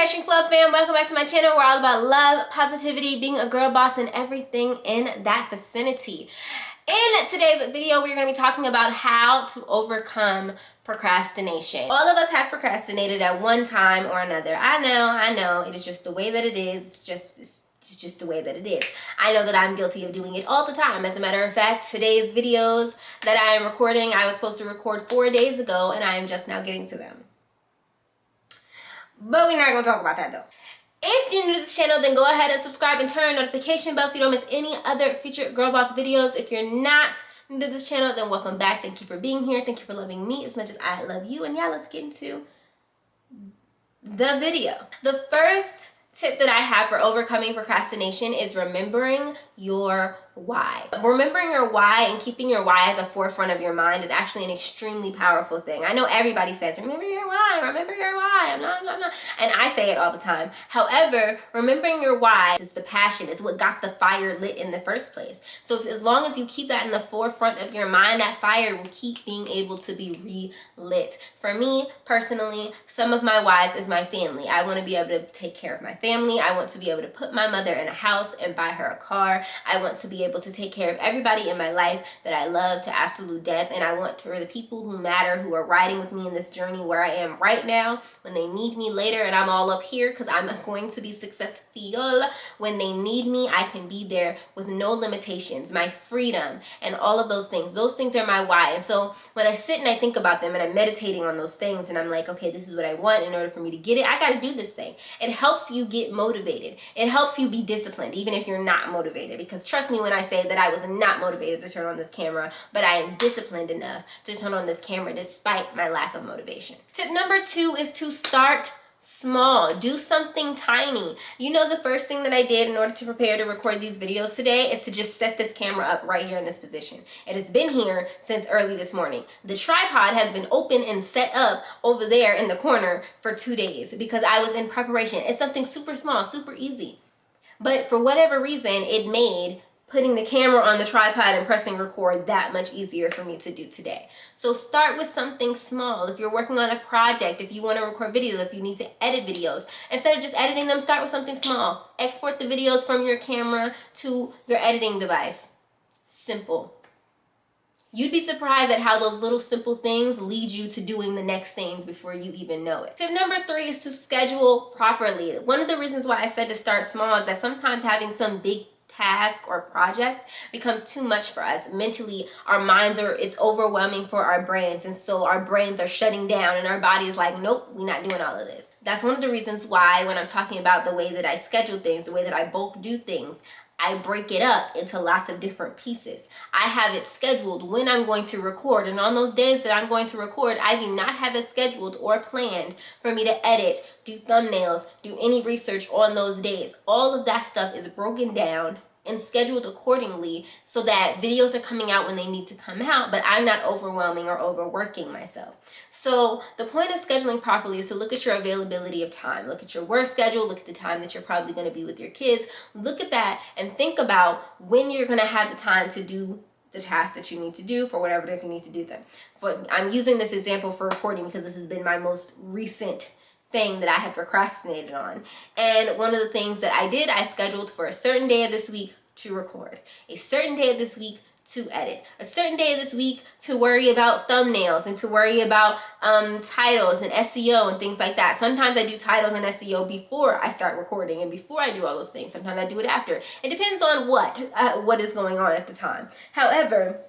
CherishingFlo fam, welcome back to my channel. We're all about love, positivity, being a girl boss, and everything in that vicinity. In today's video, we're going to be talking about how to overcome procrastination. All of us have procrastinated at one time or another. I know. It is just the way that it is. It's just the way that it is. I know that I'm guilty of doing it all the time. As a matter of fact, today's videos that I am recording, I was supposed to record 4 days ago, and I am just now getting to them. But we're not going to talk about that though. If you're new to this channel, then go ahead and subscribe and turn on notification bell so you don't miss any other future Girl Boss videos. If you're not new to this channel, then welcome back. Thank you for being here. Thank you for loving me as much as I love you. And yeah, let's get into the video. The first tip that I have for overcoming procrastination is remembering your why. Remembering your why and keeping your why as a forefront of your mind is actually an extremely powerful thing. I know everybody says, remember your why, remember your why, and I say it all the time. However, remembering your why is the passion, is what got the fire lit in the first place. So as long as you keep that in the forefront of your mind, that fire will keep being able to be relit. For me, personally, some of my whys is my family. I want to be able to take care of my family. I want to be able to put my mother in a house and buy her a car. I want to be able to take care of everybody in my life that I love to absolute death, and I want for the people who matter, who are riding with me in this journey where I am right now, when they need me later and I'm all up here because I'm going to be successful. When they need me, I can be there with no limitations, my freedom and all of those things are my why. And so when I sit and I think about them and I'm meditating on those things and I'm like, okay, this is what I want. In order for me to get it, I got to do this thing. It helps you get motivated. It helps you be disciplined even if you're not motivated, because trust me when I say that I was not motivated to turn on this camera, but I am disciplined enough to turn on this camera despite my lack of motivation. Tip number 2 is to start small. Do something tiny. You know, the first thing that I did in order to prepare to record these videos today is to just set this camera up right here in this position. It has been here since early this morning. The tripod has been open and set up over there in the corner for 2 days because I was in preparation. It's something super small, super easy. But for whatever reason, it made putting the camera on the tripod and pressing record that much easier for me to do today. So start with something small. If you're working on a project, if you want to record videos, if you need to edit videos, instead of just editing them, start with something small. Export the videos from your camera to your editing device. Simple. You'd be surprised at how those little simple things lead you to doing the next things before you even know it. Tip number 3 is to schedule properly. One of the reasons why I said to start small is that sometimes having some big task or project becomes too much for us mentally. Our minds it's overwhelming for our brains, and so our brains are shutting down and our body is like, nope, we're not doing all of this. That's one of the reasons why when I'm talking about the way that I schedule things, the way that I bulk do things, I break it up into lots of different pieces. I have it scheduled when I'm going to record, and on those days that I'm going to record, I do not have it scheduled or planned for me to edit, do thumbnails, do any research on those days. All of that stuff is broken down and scheduled accordingly so that videos are coming out when they need to come out, but I'm not overwhelming or overworking myself. So the point of scheduling properly is to look at your availability of time. Look at your work schedule, look at the time that you're probably going to be with your kids. Look at that and think about when you're going to have the time to do the tasks that you need to do for whatever it is you need to do them. I'm using this example for recording because this has been my most recent thing that I have procrastinated on. And one of the things that I did, I scheduled for a certain day of this week to record, a certain day of this week to edit, a certain day of this week to worry about thumbnails and to worry about titles and SEO and things like that. Sometimes I do titles and SEO before I start recording and before I do all those things. Sometimes I do it after. It depends on what is going on at the time. However,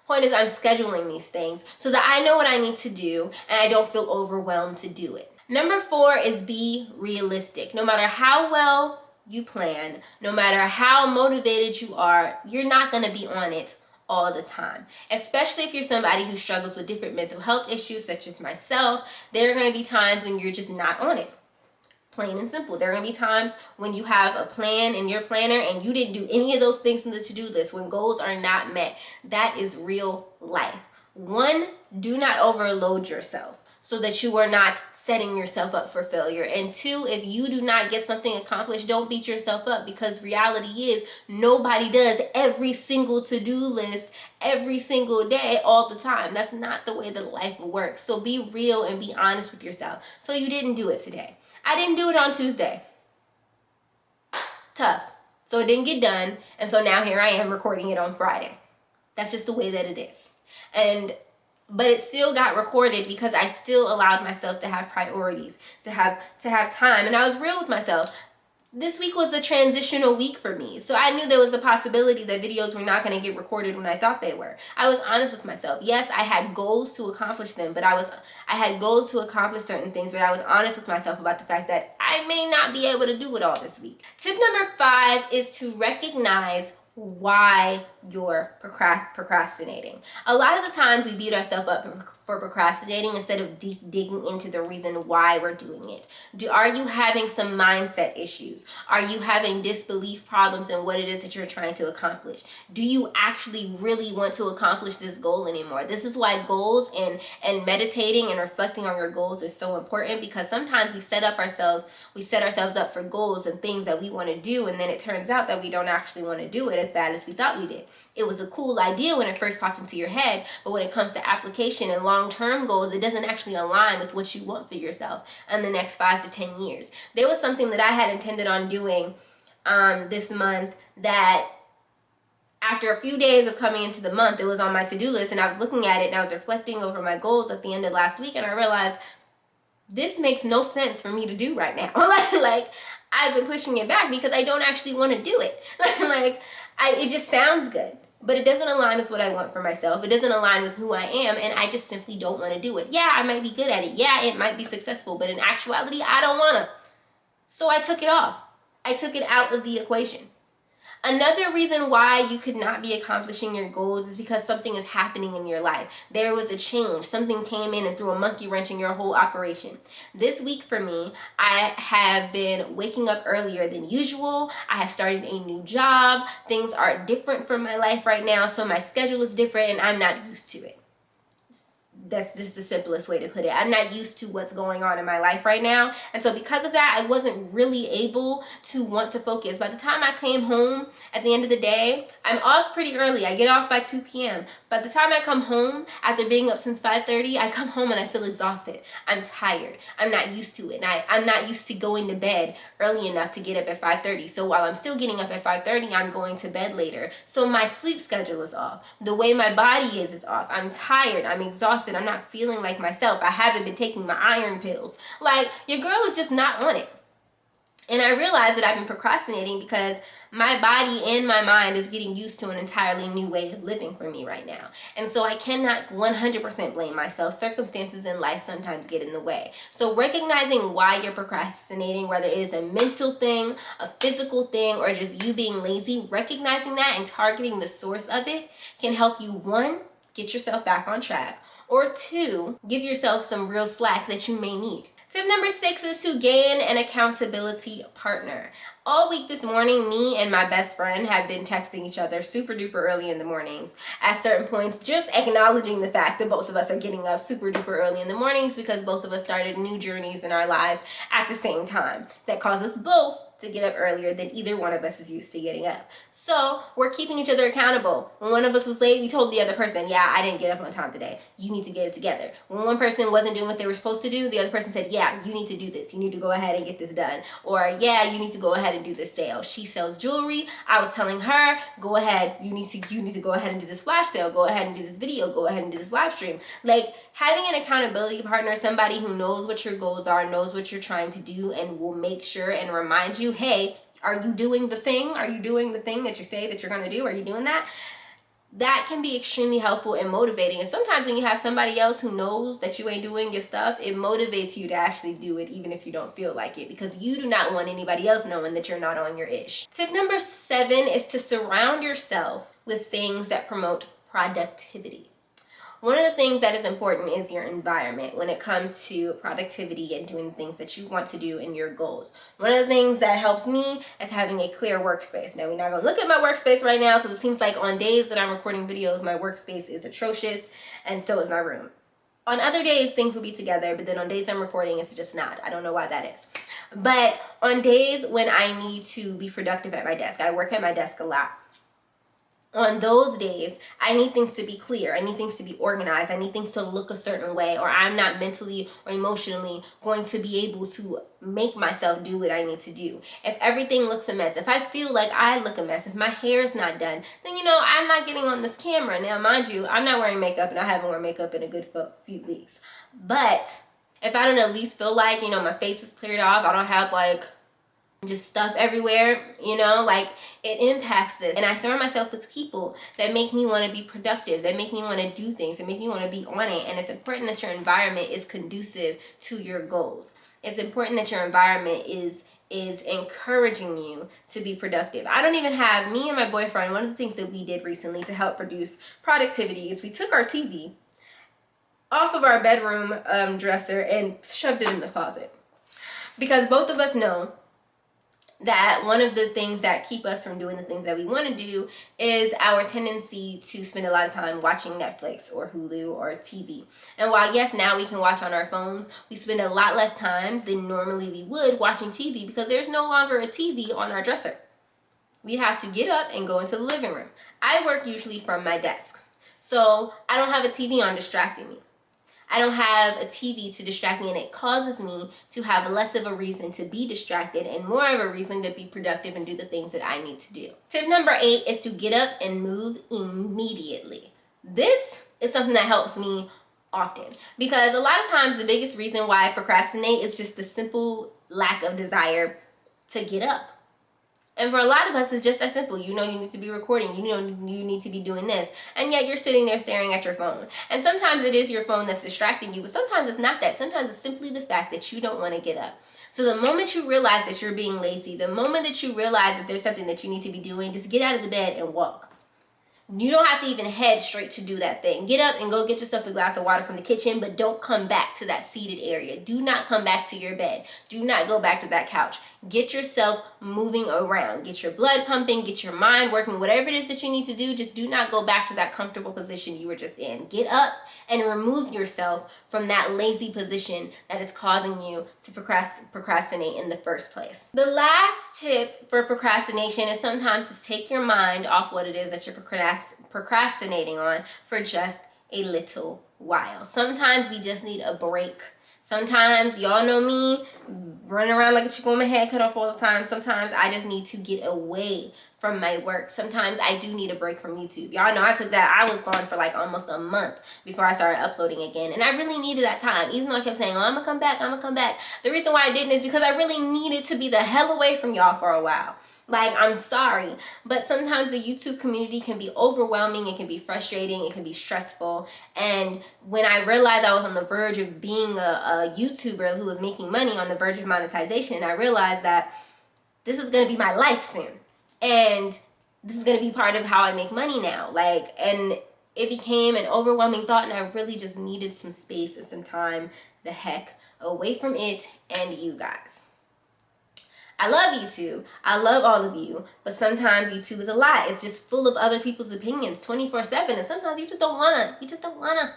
point is I'm scheduling these things so that I know what I need to do and I don't feel overwhelmed to do it. Number 4 is be realistic. No matter how well you plan, no matter how motivated you are, you're not going to be on it all the time. Especially if you're somebody who struggles with different mental health issues such as myself, there are going to be times when you're just not on it. Plain and simple. There are going to be times when you have a plan in your planner and you didn't do any of those things in the to-do list, when goals are not met. That is real life. 1, do not overload yourself. so that you are not setting yourself up for failure. And two, if you do not get something accomplished, don't beat yourself up, because reality is nobody does every single to-do list every single day all the time. That's not the way that life works. So be real and be honest with yourself. So you didn't do it today. I didn't do it on Tuesday. Tough. So it didn't get done, and so now here I am recording it on Friday. That's just the way that it is. But it still got recorded because I still allowed myself to have priorities, to have time, and I was real with myself. This week was a transitional week for me, so I knew there was a possibility that videos were not going to get recorded when I thought they were. I was honest with myself. Yes, I had goals to accomplish them, but I had goals to accomplish certain things, but I was honest with myself about the fact that I may not be able to do it all this week. Tip number 5 is to recognize why you're procrastinating. A lot of the times we beat ourselves up for procrastinating instead of deep digging into the reason why we're doing it. Are you having some mindset issues? Are you having disbelief problems in what it is that you're trying to accomplish? Do you actually really want to accomplish this goal anymore? This is why goals and meditating and reflecting on your goals is so important, because sometimes we set ourselves up for goals and things that we want to do, and then it turns out that we don't actually want to do it as bad as we thought we did. It was a cool idea when it first popped into your head, but when it comes to application and long-term goals, it doesn't actually align with what you want for yourself in the next 5 to 10 years. There was something that I had intended on doing this month that after a few days of coming into the month, it was on my to-do list, and I was looking at it and I was reflecting over my goals at the end of last week, and I realized this makes no sense for me to do right now. Like, I've been pushing it back because I don't actually want to do it. It just sounds good, but it doesn't align with what I want for myself. It doesn't align with who I am, and I just simply don't want to do it. Yeah, I might be good at it. Yeah, it might be successful, but in actuality, I don't want to. So I took it off. I took it out of the equation. Another reason why you could not be accomplishing your goals is because something is happening in your life. There was a change. Something came in and threw a monkey wrench in your whole operation. This week for me, I have been waking up earlier than usual. I have started a new job. Things are different from my life right now, so my schedule is different and I'm not used to it. That's just the simplest way to put it. I'm not used to what's going on in my life right now. And so because of that, I wasn't really able to want to focus. By the time I came home at the end of the day, I'm off pretty early. I get off by 2 p.m. By the time I come home, after being up since 5:30, I come home and I feel exhausted. I'm tired. I'm not used to it. And I'm not used to going to bed early enough to get up at 5:30. So while I'm still getting up at 5:30, I'm going to bed later. So my sleep schedule is off. The way my body is off. I'm tired. I'm exhausted. I'm not feeling like myself. I haven't been taking my iron pills. Like, your girl is just not on it. And I realized that I've been procrastinating because my body and my mind is getting used to an entirely new way of living for me right now. And so I cannot 100% blame myself. Circumstances in life sometimes get in the way. So recognizing why you're procrastinating, whether it is a mental thing, a physical thing, or just you being lazy, recognizing that and targeting the source of it can help you, 1, get yourself back on track, or 2, give yourself some real slack that you may need. Tip number 6 is to gain an accountability partner. All week this morning, me and my best friend have been texting each other super duper early in the mornings at certain points, just acknowledging the fact that both of us are getting up super duper early in the mornings because both of us started new journeys in our lives at the same time that cause us both to get up earlier than either one of us is used to getting up. So we're keeping each other accountable. When one of us was late, we told the other person, yeah, I didn't get up on time today. You need to get it together. When one person wasn't doing what they were supposed to do, the other person said, yeah, you need to do this. You need to go ahead and get this done. Or, yeah, you need to go ahead and do this sale. She sells jewelry. I was telling her, go ahead. You need to go ahead and do this flash sale. Go ahead and do this video. Go ahead and do this live stream. Like, having an accountability partner, somebody who knows what your goals are, knows what you're trying to do, and will make sure and remind you, hey, are you doing the thing? Are you doing the thing that you say that you're going to do? Are you doing that? That can be extremely helpful and motivating. And sometimes when you have somebody else who knows that you ain't doing your stuff, it motivates you to actually do it even if you don't feel like it, because you do not want anybody else knowing that you're not on your ish. Tip number 7 is to surround yourself with things that promote productivity. One of the things that is important is your environment when it comes to productivity and doing things that you want to do in your goals. One of the things that helps me is having a clear workspace. Now, we're not going to look at my workspace right now because it seems like on days that I'm recording videos, my workspace is atrocious, and so is my room. On other days, things will be together, but then on days I'm recording, it's just not. I don't know why that is. But on days when I need to be productive at my desk, I work at my desk a lot. On those days, I need things to be clear. I need things to be organized. I need things to look a certain way, or I'm not mentally or emotionally going to be able to make myself do what I need to do. If everything looks a mess, if I feel like I look a mess, if my hair is not done, then, you know, I'm not getting on this camera. Now, mind you, I'm not wearing makeup, and I haven't worn makeup in a good few weeks. But if I don't at least feel like, you know, my face is cleared off, I don't have like just stuff everywhere, you know, like it impacts this. And I surround myself with people that make me want to be productive, that make me want to do things, that make me want to be on it. And it's important that your environment is conducive to your goals. It's important that your environment is encouraging you to be productive. I don't even have, me and my boyfriend, one of the things that we did recently to help produce productivity is we took our TV off of our bedroom dresser and shoved it in the closet. Because both of us know that one of the things that keep us from doing the things that we want to do is our tendency to spend a lot of time watching Netflix or Hulu or TV. And while yes, now we can watch on our phones, we spend a lot less time than normally we would watching TV because there's no longer a TV on our dresser. We have to get up and go into the living room. I work usually from my desk, so I don't have a TV on distracting me. I don't have a TV to distract me, and it causes me to have less of a reason to be distracted and more of a reason to be productive and do the things that I need to do. Tip number 8 is to get up and move immediately. This is something that helps me often because a lot of times the biggest reason why I procrastinate is just the simple lack of desire to get up. And for a lot of us, it's just that simple. You know you need to be recording. You know you need to be doing this. And yet you're sitting there staring at your phone. And sometimes it is your phone that's distracting you, but sometimes it's not that. Sometimes it's simply the fact that you don't want to get up. So the moment you realize that you're being lazy, the moment that you realize that there's something that you need to be doing, just get out of the bed and walk. You don't have to even head straight to do that thing. Get up and go get yourself a glass of water from the kitchen, but don't come back to that seated area. Do not come back to your bed. Do not go back to that couch. Get yourself moving around. Get your blood pumping, get your mind working, whatever it is that you need to do, just do not go back to that comfortable position you were just in. Get up and remove yourself from that lazy position that is causing you to procrastinate in the first place. The last tip for procrastination is sometimes to take your mind off what it is that you're procrastinating on for just a little while. Sometimes we just need a break. Sometimes, y'all know me, running around like a chicken with my head cut off all the time. Sometimes I just need to get away from my work. Sometimes I do need a break from YouTube. Y'all know I took that. I was gone for like almost a month before I started uploading again. And I really needed that time. Even though I kept saying, oh, I'm going to come back, I'm going to come back. The reason why I didn't is because I really needed to be the hell away from y'all for a while. Like, I'm sorry, but sometimes the YouTube community can be overwhelming, it can be frustrating, it can be stressful. And when I realized I was on the verge of being a YouTuber who was making money, on the verge of monetization, I realized that this is going to be my life soon. And this is going to be part of how I make money now. Like, and it became an overwhelming thought, and I really just needed some space and some time the heck away from it and you guys. I love YouTube. I love all of you, but sometimes YouTube is a lot. It's just full of other people's opinions 24/7, and sometimes you just don't wanna.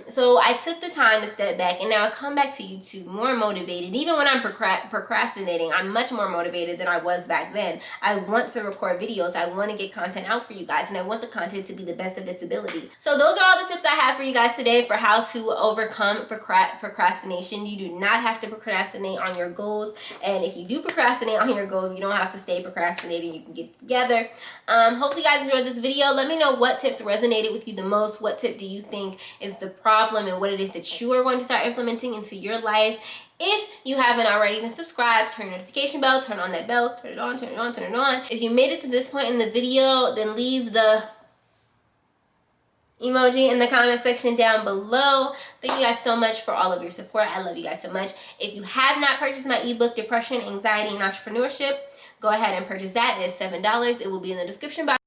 So I took the time to step back, and now I come back to YouTube more motivated. Even when I'm procrastinating, I'm much more motivated than I was back then. I want to record videos. I want to get content out for you guys, and I want the content to be the best of its ability. So those are all the tips I have for you guys today for how to overcome procrastination. You do not have to procrastinate on your goals, and if you do procrastinate on your goals, you don't have to stay procrastinating. You can get together. Hopefully you guys enjoyed this video. Let me know what tips resonated with you the most. What tip do you think is the problem and what it is that you are going to start implementing into your life? If you haven't already, then subscribe, turn notification bell, turn on that bell, turn it on, turn it on, turn it on. If you made it to this point in the video, then leave the emoji in the comment section down below. Thank you guys so much for all of your support. I love you guys so much. If you have not purchased my ebook, Depression, Anxiety, and Entrepreneurship, go ahead and purchase that. It's $7. It will be in the description box.